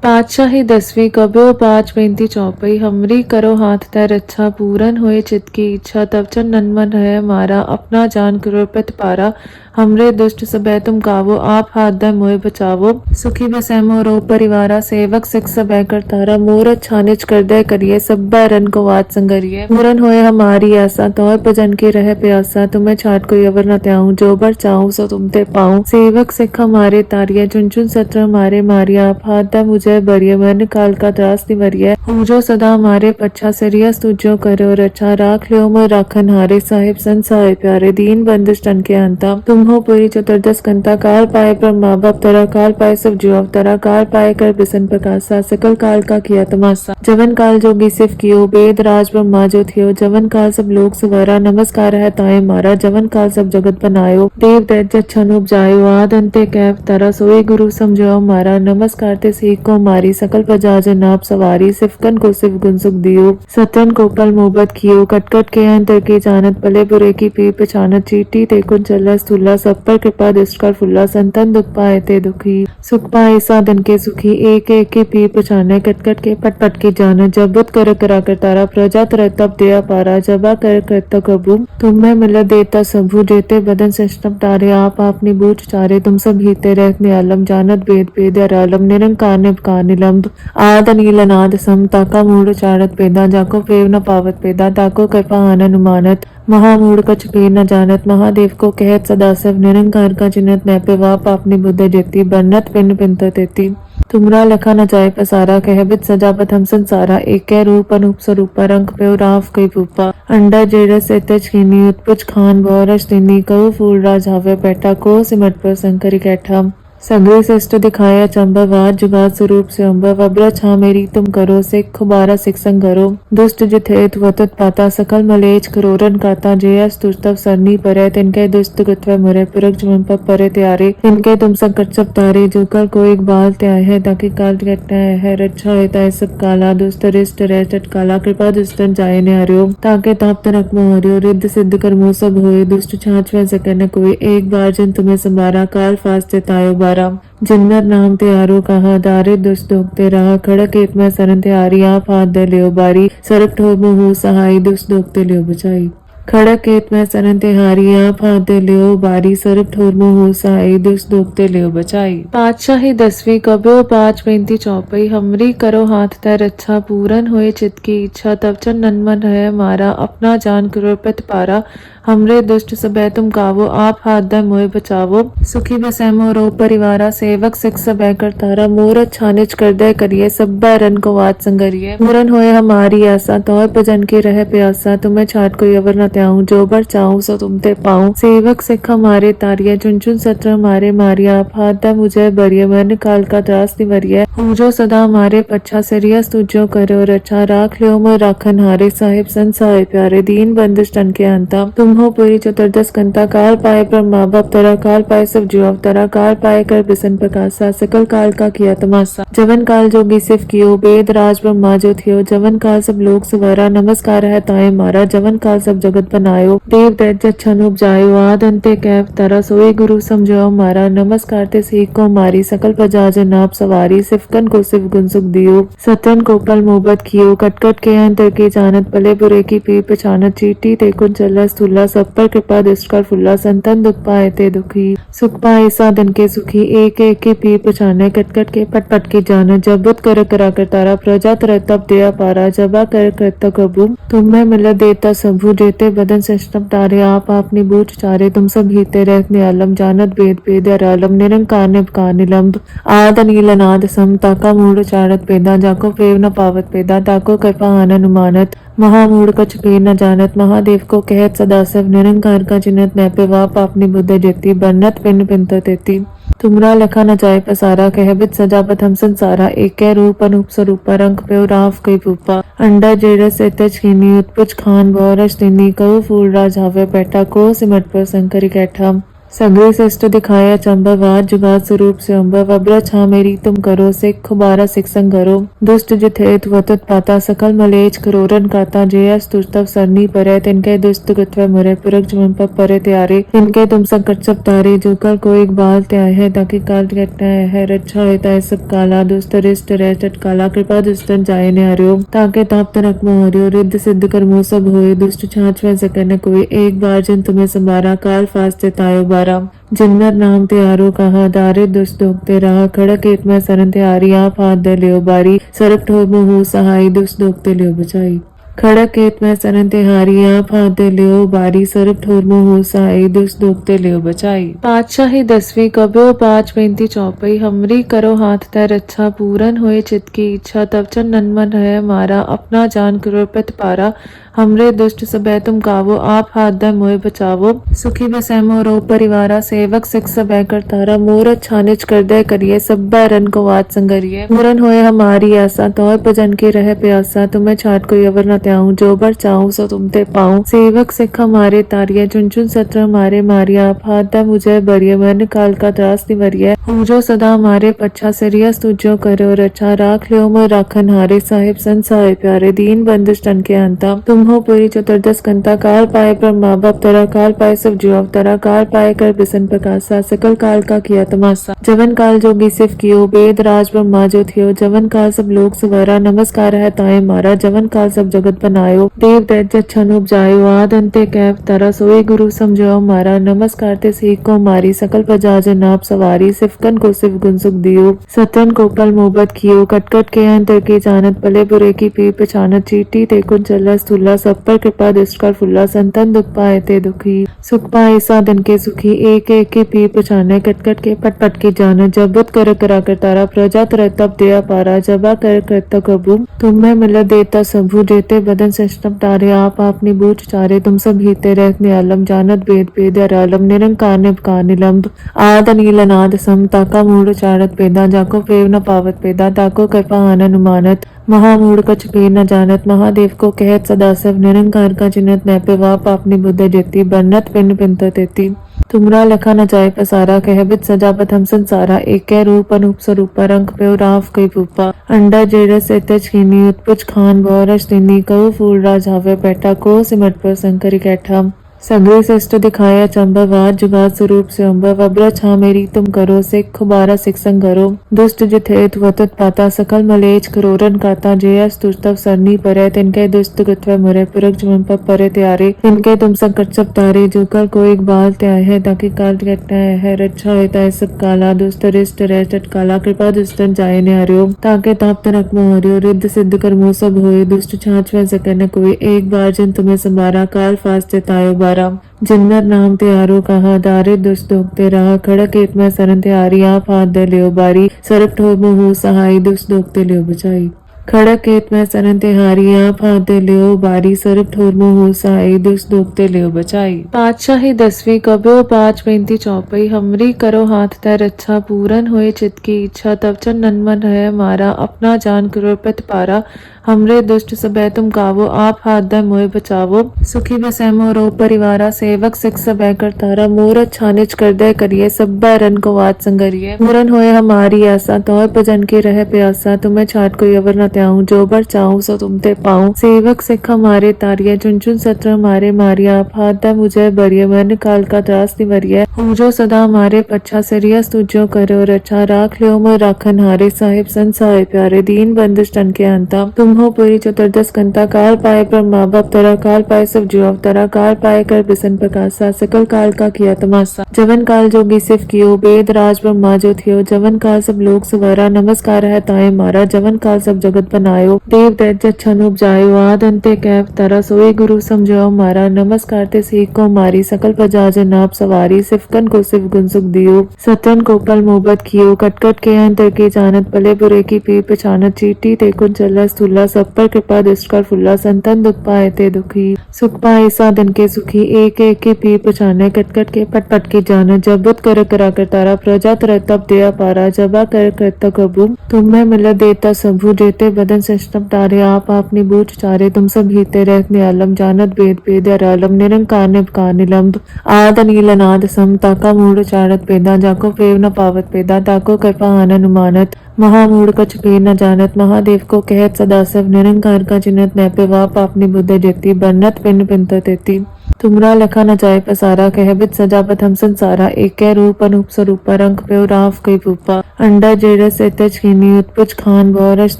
पातशाही 10वीं कब्यो 5 चौपई हमरी करो हाथ तैर अच्छा पूरन होए चित की इच्छा तब चन नन्मन है मारा अपना जान करो प्रत पारा हमरे दुष्ट सबे तुम गावो आप हाथ दे मोए बचावो सुखी बसै मोरो परिवारा सेवक सिख सबे कर तारा मोर छानिच कर दे करिए सब रन को वात संगरिए पूरन होए हमारी आशा तौर भजन के रह प्यासा तुम्हें छाट कोई अवर न त्याऊं जो बर चाहूं सो तुम ते पाऊं सेवक सिख हमारे तारिया चुन चुन सत्र हमारे मारिया आप हाथ दे मुझे बरिय मन काल का त्रास निवरिय जो सदा हमारे पच्छा सरिया तुझो करो रक्षा राख लियो मोर राखन हारे साहिब संसाय प्यारे दीन बंदिश तन के अंता तुम हो पूरी चतुर्दश कंता काल पाए पर माँ बाप तरा काल पाए सब जीव अवतरा काल पाए कर बिसन प्रकाशा सकल काल का किया तमाशा जवन काल जोगी सिफ कियो वेद राज ब्रह्मा जो थियो जवन काल सब लोग सुवारा नमस्कार है ताए मारा जवन काल सब जगत बनायो देव दैत्य छन उपजायो आद अंते कैफ तरा सोई गुरु समझो मारा नमस्कार ते सीख को मारी सकल प्रजा जन आप सवारी सिफकन को सिफ गुण सुख दियो सतन को कल मोहब्बत कियो कटकट के अंतर के जानत भले बुरे की पी पहचानत चीटी ते कुन चला स्थूला सब पर कृपा दृष्ट कर फुल्ला संतन दुख पाए ते दुखी सुख पाए साधन के सुखी एक एक के पी पहचाने कटकट के पट पट के जानत जब बुत कर करा कर तारा प्रजा तर तब दया पारा जबा कर करता कबू तुम्हें मिल देता सबू देते बदन सिस्टम तारे आप अपनी बूझ चारे तुम सब हीते रहते आलम जानत वेद वेद आलम निरंकार निबकार निलंब आद अनिल अनाद सम ताका मूढ़ चारत पेदा जाको फेव न पावत पेदा ताको कृपा आनन उमानत महामूढ़ कछ पेर न जानत महादेव को कहत सदाशिव निरंकार का चिन्हत नैपे वाप अपनी बुद्ध जेती बन्नत पिन पिंत तेती तुमरा लखा न जाय पसारा कहबित सजापत हम संसारा एक रूप अनूप स्वरूप रंग पे राव कई रूपा अंडा जेरस एतच खीनी उत्पुच खान बोरश दिनी कऊ फूल राज हावे बैठा को सिमट पर संकरी कैठा सगरे श्रेष्ठ दिखाया चंबा जुगात स्वरूप से अम्बा वब्र छा मेरी तुम करो सिख खुबारा सिख संग करो दुष्ट जिथेत वतत पाता सकल मलेच करोरन काता जयस तुस्तव सरनी परे तिनके दुष्ट गत्व मुरे पुरख जुमन पर परे त्यारे तिनके तुम संकट सब तारे जो कर को एक बाल त्याय है ताकि काल घटना है रक्षा होता है सब काला दुष्ट रिष्ट रह चटकाला कृपा दुष्टन जाय ने हरियो ताके ताप तनक मोह हरियो रिद्ध सिद्ध कर मोह सब होए दुष्ट छाछ वह सके न कोई एक बार जिन तुम्हें संभारा काल फास्ते तायो बारा जिन्नर नाम ते आरो कहा दारे दुष्ट दोगते रहा खड़क एक में सरन ते आरी आप हाथ दे लियो बारी सरक ठोर हो सहाय दुष्ट दोगते लियो बचाई खड़क केत में सरन ते हारी आप हाथ दे लियो बारी सरक ठोर हो सहाय दुष्ट दोगते लियो बचाई पातशाही 10वीं कब्यो 5 चौपई हमरी करो हाथ तैर अच्छा पूरन होए चित की इच्छा तब चन नन्मन है मारा अपना जान करो प्रत पारा हमरे दुष्ट सबे तुम गावो आप हाथ दे मोए बचावो सुखी बसै मोरो परिवारा सेवक सिख सबे कर तारा मोर छानिच कर दे करिए सब रन को वात संगरिए पूरन होए हमारी आशा तौर भजन के रह प्यासा तुम्हें छाट कोई अवर न त्याऊं जो बर चाहूं सो तुम ते पाऊं सेवक सिख हमारे तारिया चुन चुन सत्र हमारे मारिया आप हाथ दे मुझे बरिय मन काल का त्रास निवरिय जो सदा हमारे पच्छा सरिया तुझो करो रक्षा राख लियो मोर राखन हारे साहिब संसाय प्यारे दीन बंदिश तन के अंता तुम हो पूरी चतुर्दश कंता काल पाए पर माँ बाप तरा काल पाए सब जीव अवतरा काल पाए कर बिसन प्रकाशा सकल काल का किया तमाशा जवन काल जोगी सिफ कियो वेद राज ब्रह्मा जो थियो जवन काल सब लोग सुवारा नमस्कार है ताए मारा जवन काल सब जगत बनायो देव दैत्य छन उपजायो आद अंते कैफ तरा सोई गुरु समझो मारा नमस्कार ते सीख को मारी सकल प्रजा जन आप सवारी सिफकन को सिफ गुण सुख दियो सतन को कल मोहब्बत कियो कटकट के अंतर के जानत भले बुरे की पी पहचानत चीटी ते कुन चला स्थूला सब पर कृपा दृष्ट कर फुल्ला संतन दुख पाए ते दुखी सुख पाए साधन के सुखी एक एक के पी पहचाने कटकट के पट पट के जानत जब बुत कर करा कर तारा प्रजा तर तब दया पारा जबा कर करता कबू तुम्हें मिल देता सबू देते बदन सिस्टम तारे आप अपनी बूझ चारे तुम सब हीते रहते आलम जानत वेद वेद आलम निरंकार निबकार निलंब आद अनिल अनाद सम ताका मूढ़ चारत पेदा जाको फेव न पावत पेदा ताको कृपा आनन उमानत महामूढ़ कछ पेर न जानत महादेव को कहत सदाशिव निरंकार का चिन्हत नैपे वाप अपनी बुद्ध जेती बन्नत पिन पिंत तेती तुमरा लखा न जाय पसारा कहबित सजापत हम संसारा एक रूप अनूप स्वरूप रंग पे राव कई रूपा अंडा जेरस एतच खीनी उत्पुच खान बोरश दिनी कऊ फूल राज हावे बैठा को सिमट पर संकरी कैठा संग्रह श्रेष्ठ दिखाया चंबा जुगात स्वरूप से अम्बा वब्र छा मेरी तुम करो सिख खुबारा सिख संगरो दुष्ट जिथेत वतत पाता सकल मलेच करोरन काता जयस तुस्तव सरनी परे तिनके दुष्ट गत्व मुरे पुरख जुमन पर परे त्यारे तिनके तुम संकट सब तारे जो कल को एक बाल त्याय है ताकि काल घटना है रक्षा होता है सब काला दुष्ट रिष्ट रह चटकाला कृपा दुष्टन जाय ने हरियो ताके ताप तनक मोहरियो रिद्ध सिद्ध कर मुँह सब होए दुष्ट छाछ वह सकन कोई एक बार जिन तुम्हें संबारा काल फास्ते तायो बारा जिन्नर नाम त्यारो कहा दारे दुष्ट दोगते रहा खड़क एक में सरन त्यारी आप हाथ दे लियो बारी सरप ठोर मुँह सहाई दुष्ट दोगते लियो बचाई खड़क खेत में सरन तिहारी आप हाथ दे लियो बारी सरप ठोर मुँह सहाई दुष्ट दोगते लियो बचाई। पातशाही 10वीं कब्यो 5 चौपई हमरी करो हाथ तय रक्षा पूरन होए चित की इच्छा तब चन नन्मन है मारा अपना जान कृपत पारा हमरे दुष्ट सबे तुम कावो आप हाथ दे मोए बचावो सुखी बसै मोरो परिवारा सेवक सिख सबे कर तारा मोर छानिच कर दे करिए सब रन को वात संगरिए पूरन होए हमारी आशा तौर भजन के रह प्यासा तुम्हें छाट को यवर न त्याऊं जो बर चाहूं सो तुम ते पाऊं सेवक सिख हमारे तारिये चुन चुन सत्र हमारे मारिया आप हाथ दे मुझे बरिये मन काल का त्रास निवरिये पूजो सदा हमारे पच्छा सरिया तुझो करो रक्षा राख लियो मोर राखन हारे साहिब संसाय प्यारे दीन बंदिश तन के अंता तुम हो पूरी चतुर्दश कंता काल पाए पर माँ बाप तरा काल पाए सब जीव अवतरा काल पाए कर बिसन प्रकाशा सकल काल का किया तमाशा जवन काल जोगी सिर्फ कियो वेद राज ब्रह्मा जो थियो जवन काल सब लोग सुवरा नमस्कार है ताए मारा जवन काल सब जगत बनायो देव दैत्य छन उपजायो आद अंते कैव तरा सोए गुरु समझो मारा नमस्कार ते सीख को मारी सकल प्रजा जन आप सवारी सिफकन को सिर्फ गुण सुख दियो सतन को कल मोहब्बत कियो कटकट के अंतर की जानत भले बुरे की पी पहचानत चीटी ते कुन चला स्थूला सब पर कृपा दृष्ट कर फुल्ला संतन दुख पाए ते दुखी सुख पाए साधन के सुखी एक एक के पी पहचाने कटकट के पट पट की जान जबत कर करा कर तारा प्रजा तर तब दया पारा जबा कर तक कबू तुम्हें मिल देता सबू देते बदन सिस्टम तारे आप अपनी बूझ चारे तुम सब हिते रहत नियालम जानत वेद वेद आलम निरंकार निभकार निलंब आद नील अनाद सम ताका मूढ़ चारत पेदा जाको फेव न पावत पेदा ताको कृपा आनन मानत महामूढ़ कछ भी न जानत महादेव को कहत सदाशिव निरंकार का चिन्हत नैपे वाप अपनी बुद्ध जेती बन्नत पिंड पिंत तेती तुमरा लखा न जाय पसारा कहबित सजापत हम संसारा एक रूप अनूप स्वरूप रंग पे राव कई भूपा अंडा जेरस एतच खीनी उत्पुच खान बोरस दिनी कऊ फूल राज हावे बैठा को सिमट पर संकरी कैठा संग्रह श्रेष्ठ दिखाया चंबा जुगात स्वरूप से अम्बा वब्र छा मेरी तुम करो सिख खुबारा सिख संगरो दुष्ट जिथेत वतत पाता सकल मलेच करोरन काता जयस तुस्तव सरनी परे तिनके दुष्ट गत्व मुरे पुरख जुमन पर परे त्यारे तिनके तुम संकट सब तारे जो कल को एक बाल त्याय है ताकि काल घटना है रक्षा होता है सब काला दुष्ट रिष्ट रह चटकाला कृपा दुष्टन जाय ने हरियो ताके ताप तनक मोहरियो रिद्ध सिद्ध कर मुँह सब होए दुष्ट छाछ वह सकन कोई एक बार जिन तुम्हें संबारा काल फास्ते तायो बारा जिन्नर नाम त्यारो कहा दारे दुष्ट दोगते रहा खड़क एक में सरन त्यारी आप हाथ दे लियो बारी सरप ठोर मुँह सहाई दुष्ट दोगते लियो बचाई खड़क खेत में सरन तिहारी आप हाथ दे लियो बारी सरप ठोर मुँह सहाई दुष्ट दोगते लियो बचाई। पातशाही 10वीं कब्यो 5 चौपई हमरी करो हाथ तय रक्षा पूरन होए चित की इच्छा तब चन नन्मन है मारा अपना जान कृपत पारा हमरे दुष्ट सबे तुम कावो आप हाथ दे मोए बचावो सुखी बसै मोरो परिवारा सेवक सिख सबे कर तारा मोर छानिच कर दे करिए सब रन को वात संगरिए पूरन होए हमारी आशा तौर भजन के रह प्यासा तुम्हें छाट को यवर न त्याऊं जो बर चाहूं सो तुम ते पाऊं सेवक सिख हमारे तारिये चुन चुन सत्र हमारे मारिया आप हाथ दे मुझे बरिये मन काल का त्रास निवरिये पूजो सदा हमारे पच्छा सरिया तुझो करो रक्षा राख लियो मोर राखन हारे साहिब संसाय प्यारे दीन बंदिश तन के अंता तुम हो पूरी चतुर्दश कंता काल पाए पर माँ बाप तरा काल पाए सब जीव अवतरा काल पाए कर बिसन प्रकाशा सकल काल का किया तमाशा जवन काल जोगी सिर्फ कियो वेद राज ब्रह्मा जो थियो जवन काल सब लोग सुवरा नमस्कार है ताए मारा जवन काल सब जगत बनायो देव दैत्य छन उपजायो आद अंते कैव तरा सोए गुरु समझो मारा नमस्कार ते सीख को मारी सकल प्रजा जन आप सवारी सिफकन को सिर्फ गुण सुख दियो सतन को कल मोहब्बत कियो कटकट के अंतर की जानत भले बुरे की पी पहचानत चीटी ते कुन चला स्थूला सब पर कृपा दृष्ट कर फुल्ला संतन दुख पाए ते दुखी सुख पाए साधन के सुखी एक एक के पी पहचाने कटकट के पट पट की जान जबत कर करा कर तारा प्रजा तर तब दया पारा जबा कर तक कबू तुम्हें मिल देता सबू देते बदन सिस्टम तारे आप आपनी बूझ चारे तुम सब हीते रहत नियालम जानत भेद भेद अरालम निरंकार निभकार निलंब आद अनील अनाद सम ताका मूढ़ चारत पेदा जाको फेव न पावत पेदा ताको कृपा आनन उमानत महामूढ़ कछ फेर न जानत महादेव को कहत सदाशिव निरंकार का चिन्हत नैपे वाप आपनी बुद्ध जेती बन्नत पिंड पिंत तेती तुमरा लखा न जाय पसारा कहबित सजापत हम संसारा एक रूप अनूप स्वरूपा रंग पे राव कई रूपा अंडा जेरस एतज कीनी उत्पुज खान बोरस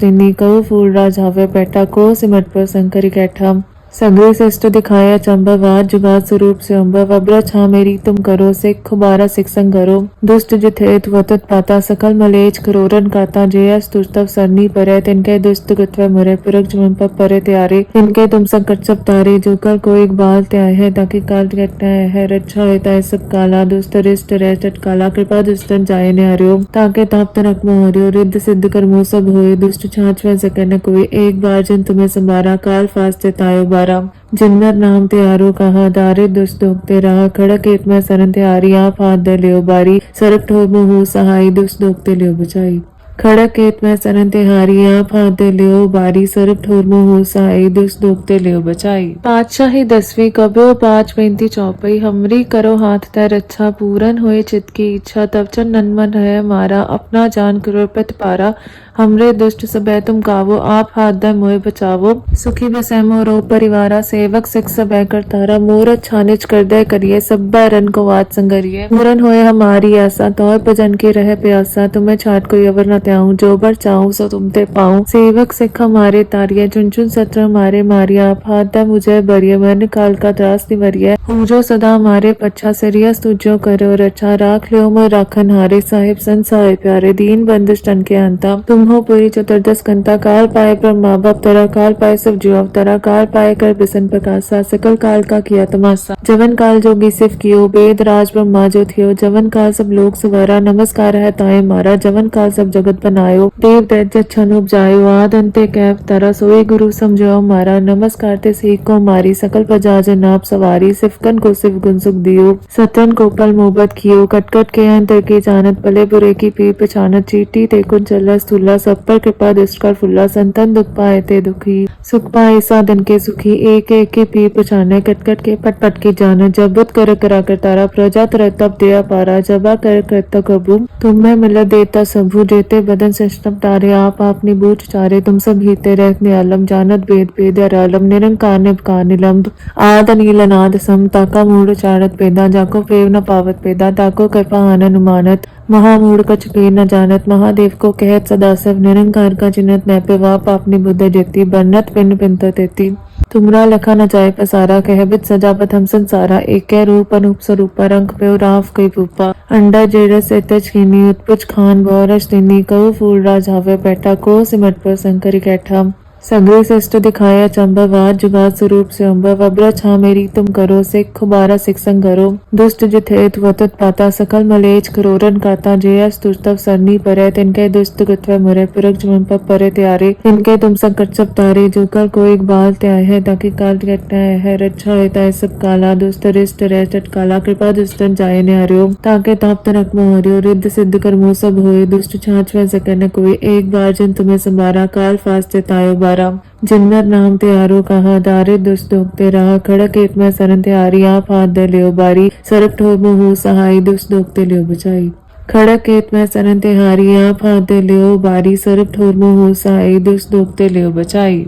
दिनी कऊ फूल राज हावे बैठा को सिमट पर शंकरी कैठा सगरे श्रेष्ठ दिखाया चंबवाद जुगाद स्वरूप से अम्बव अब्र छा मेरी तुम करो सिख खुबारा सिख संग करो दुष्ट जिथेत वतत पाता सकल मलेच करोरन काता जयस तुस्तव सरनी परे तिनके दुष्ट गत्व मुरे पुरख जुमन पर परे त्यारे तिनके तुम संकट सब तारे जो कल को एक बाल त्याय है ताकि काल घटना है रक्षा होता है सब काला दुष्ट रिष्ट रह चटकाला कृपा दुष्टन जाय ने हरियो ताके ताप तनक मोह हरियो रिद्ध सिद्ध कर्मो सब होए दुष्ट छाछ वह सके न कोई एक बार जिन तुम्हें संभारा काल फास्ते तायो बारा जिन्नर नाम त्यारो कहा दारे दुष्ट दोगते रहा खड़क एत में सरन त्यारी आप हाथ दे लियो बारी सरप ठोर मुँह सहाई दुष्ट दोगते लियो बचाई खड़क एत में सरन तिहारी आप हाथ दे लियो बारी सरप ठोर मुँह सहाई दुष्ट दोगते लियो बचाई पातशाही 10वीं कब्यो 5 चौपई हमरी करो हाथ तय रक्षा पूरन होए चित की इच्छा तब चन नन्मन है मारा अपना जान कृपत पारा हमरे दुष्ट सबे तुम गावो आप हाथ दे मोए बचावो सुखी बसै मोरो परिवारा सेवक सिख सबे कर तारा मोर छानिच कर दे करिए सब रन को वाद संगरिए पूरन होए हमारी आशा तौर भजन के रह प्यासा तुम्हें छाट कोई अवर न त्याऊं जो बर चाहूं सो तुम ते पाऊं सेवक सिख हमारे तारिये चुन चुन सत्र हमारे मारिया आप हाथ दे मुझे बरिये मन काल का त्रास निवरिये पूजो सदा हमारे पच्छा सरिया तुझो करो रक्षा राख लियो मोर राखन हारे साहिब संसार प्यारे दीन बंदिश तन के अंता तुम हो पूरी चतुर्दश कंता काल पाए ब्रह्मा बाप तरा काल पाए सब जीव अवतरा काल पाए कर बिसन प्रकाशा सकल काल का किया तमाशा जवन काल जोगी सिफ कियो वेद राज ब्रह्मा जो थियो जवन काल सब लोग सवारा नमस्कार है ताए मारा जवन काल सब जगत बनायो देव दैत्य छन उपजायो आद अंते कैव तरा सोए गुरु समझो मारा नमस्कार ते सीख को मारी सकल प्रजा जन आप सवारी सिफकन को सिफ गुण सुख दियो सतन को पल मोहब्बत कियो कटकट के अंतर के जानत भले बुरे की पीर पहचानत चीटी ते कुन चला स्थूला सब पर कृपा दृष्ट कर फुल्ला संतन दुख पाए ते दुखी सुख पाए साधन के सुखी एक एक के पीर पहचाने कटकट के पट पट के जान जबत कर करा कर तारा प्रजा तर तब दया पारा जबा कर करता कबू तुम्हें मिल देता सबू जेते बदन सिस्टम तारे आप आपनी बूझ चारे तुम सब हीते रहत नियालम जानत भेद भेद अरालम निरंकार निभकार निलंब आद अनील अनाद सम ताका मूढ़ चारत पेदा जाको फेव न पावत पेदा ताको कृपा आनन उमानत महामूढ़ कछ फेर न जानत महादेव को कहत सदाशिव निरंकार का चिन्हत नैपे वाप आपनी बुद्ध जेती बन्नत पिंड पिंत तेती तुमरा लखा न जाय पसारा कहबित सजापत हम संसारा एक रूप अनूप स्वरूपा रंग पे राव कई रूपा अंडा जेरस एतज कीनी उत्पुज खान बोरस दिनी कऊ फूल राज हावे बैठा को सिमट पर शंकरी कैठा सगरे श्रेष्ठ दिखाया चंबवाद जुगाद स्वरूप से अम्बव अब्र छा मेरी तुम करो सिख खुबारा सिख संग करो दुष्ट जिथेत वतत पाता सकल मलेच करोरन काता जयस तुस्तव सरनी परे तिनके दुष्ट गत्व मुरे पुरख जुमन पर परे त्यारे तिनके तुम संकट सब तारे जो कल को एक बाल त्याय है ताकि काल घटना है रक्षा होता है सब काला दुष्ट रिष्ट रह चटकाला कृपा दुष्टन जाय ने हरियो ताके ताप तनक मोह हरियो रिद्ध सिद्ध कर्मो सब होए दुष्ट छाछ वह सके न कोई एक बार जिन तुम्हें संभारा काल फास्ते तायो बारा जिन्नर नाम त्यारो कहा दारे दुष्ट दोगते रहा खड़क एत में सरन त्यारी आप हाथ दे लियो बारी सरप ठोर मुँह सहाई दुष्ट दोगते लियो बचाई खड़क एत में सरन तिहारी आप हाथ दे लियो बारी सरप ठोर मुँह सहाई दुष्ट दोगते लियो बचाई।